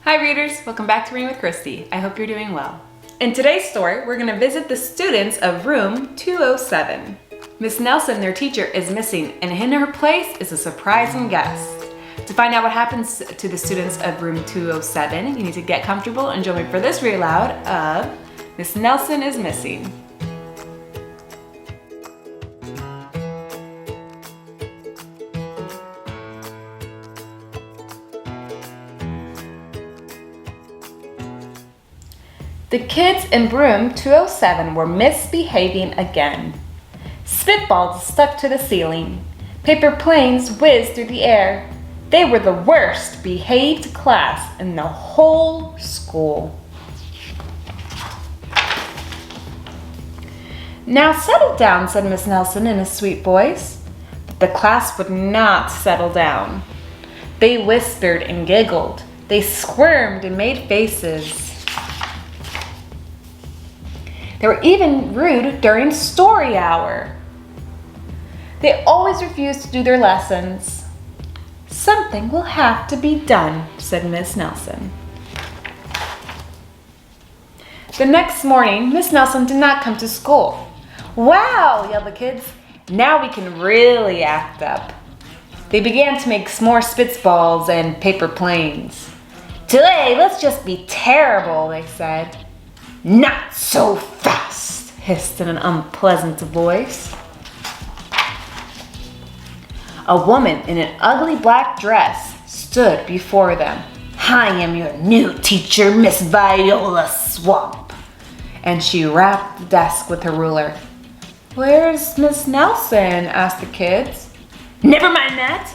Hi readers, welcome back to Reading with Christy. I hope you're doing well. In today's story, we're going to visit the students of room 207. Miss Nelson, their teacher, is missing, and in her place is a surprising guest. To find out what happens to the students of room 207, you need to get comfortable and join me for this read aloud of Miss Nelson is Missing. The kids in room 207 were misbehaving again. Spitballs stuck to the ceiling. Paper planes whizzed through the air. They were the worst behaved class in the whole school. "Now settle down," said Miss Nelson in a sweet voice. But the class would not settle down. They whispered and giggled. They squirmed and made faces. They were even rude during story hour. They always refused to do their lessons. "Something will have to be done," said Miss Nelson. The next morning, Miss Nelson did not come to school. "Wow!" yelled the kids. "Now we can really act up." They began to make more spitballs and paper planes. "Today, let's just be terrible," they said. "Not so fast," hissed in an unpleasant voice. A woman in an ugly black dress stood before them. "I am your new teacher, Miss Viola Swamp." And she rapped the desk with her ruler. "Where's Miss Nelson?" asked the kids. "Never mind that,"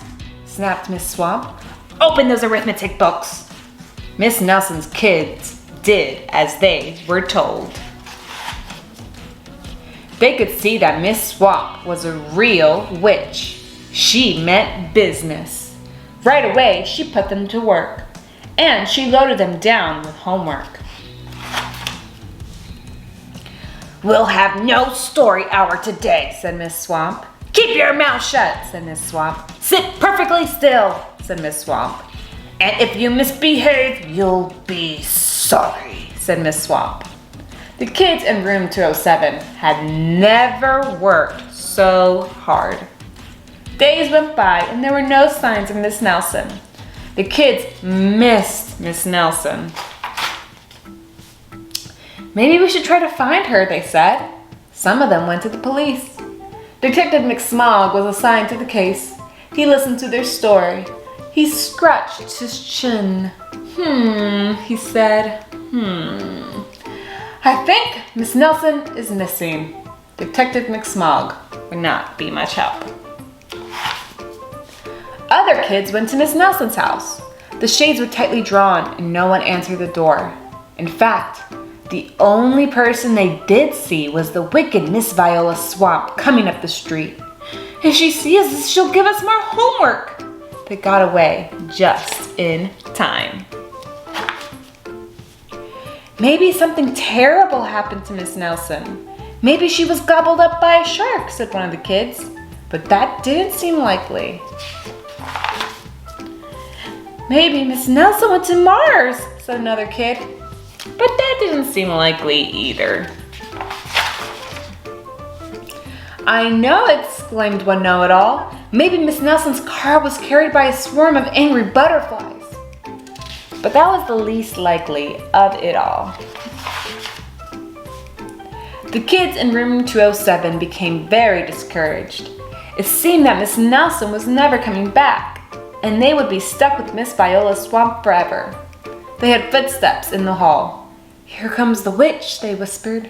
snapped Miss Swamp. "Open those arithmetic books." Miss Nelson's kids did as they were told. They could see that Miss Swamp was a real witch. She meant business. Right away, she put them to work, and she loaded them down with homework. "We'll have no story hour today," said Miss Swamp. "Keep your mouth shut," said Miss Swamp. "Sit perfectly still," said Miss Swamp. "And if you misbehave, you'll be sorry," said Miss Swamp. The kids in room 207 had never worked so hard. Days went by and there were no signs of Miss Nelson. The kids missed Miss Nelson. "Maybe we should try to find her," they said. Some of them went to the police. Detective McSmog was assigned to the case. He listened to their story. He scratched his chin. He said, "I think Miss Nelson is missing." Detective McSmog would not be much help. Other kids went to Miss Nelson's house. The shades were tightly drawn and no one answered the door. In fact, the only person they did see was the wicked Miss Viola Swamp coming up the street. "If she sees us, she'll give us more homework." They got away just in time. "Maybe something terrible happened to Miss Nelson. Maybe she was gobbled up by a shark," said one of the kids. But that didn't seem likely. "Maybe Miss Nelson went to Mars," said another kid. But that didn't seem likely either. "I know," exclaimed one know-it-all. "Maybe Miss Nelson's car was carried by a swarm of angry butterflies." But that was the least likely of it all. The kids in room 207 became very discouraged. It seemed that Miss Nelson was never coming back, and they would be stuck with Miss Viola Swamp forever. They heard footsteps in the hall. "Here comes the witch," they whispered.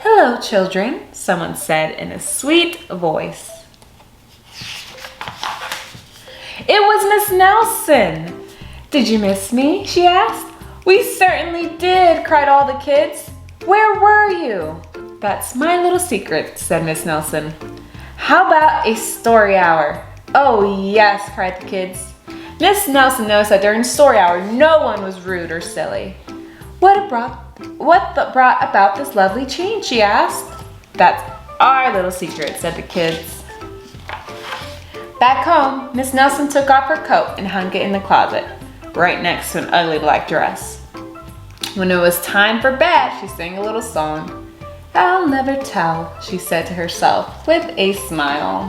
"Hello, children," someone said in a sweet voice. It was Miss Nelson. "Did you miss me?" she asked. "We certainly did," cried all the kids. "Where were you?" "That's my little secret," said Miss Nelson. "How about a story hour?" "Oh yes," cried the kids. Miss Nelson noticed that during story hour, no one was rude or silly. What brought about this lovely change?" she asked. "That's our little secret," said the kids. Back home, Miss Nelson took off her coat and hung it in the closet. right next to an ugly black dress. When it was time for bed, she sang a little song. I'll never tell, she said to herself with a smile.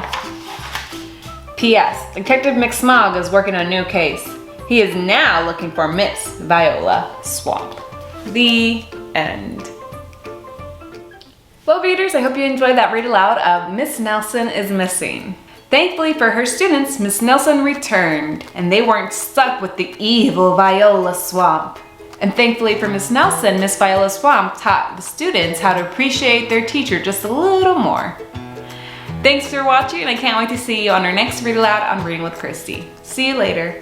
P.S. Detective McSmog is working on a new case. He is now looking for Miss Viola Swamp. The end. Well, readers, I hope you enjoyed that read aloud of Miss Nelson is Missing. Thankfully for her students, Miss Nelson returned, and they weren't stuck with the evil Viola Swamp. And thankfully for Miss Nelson, Miss Viola Swamp taught the students how to appreciate their teacher just a little more. Thanks for watching, and I can't wait to see you on our next read aloud on Reading with Christy. See you later.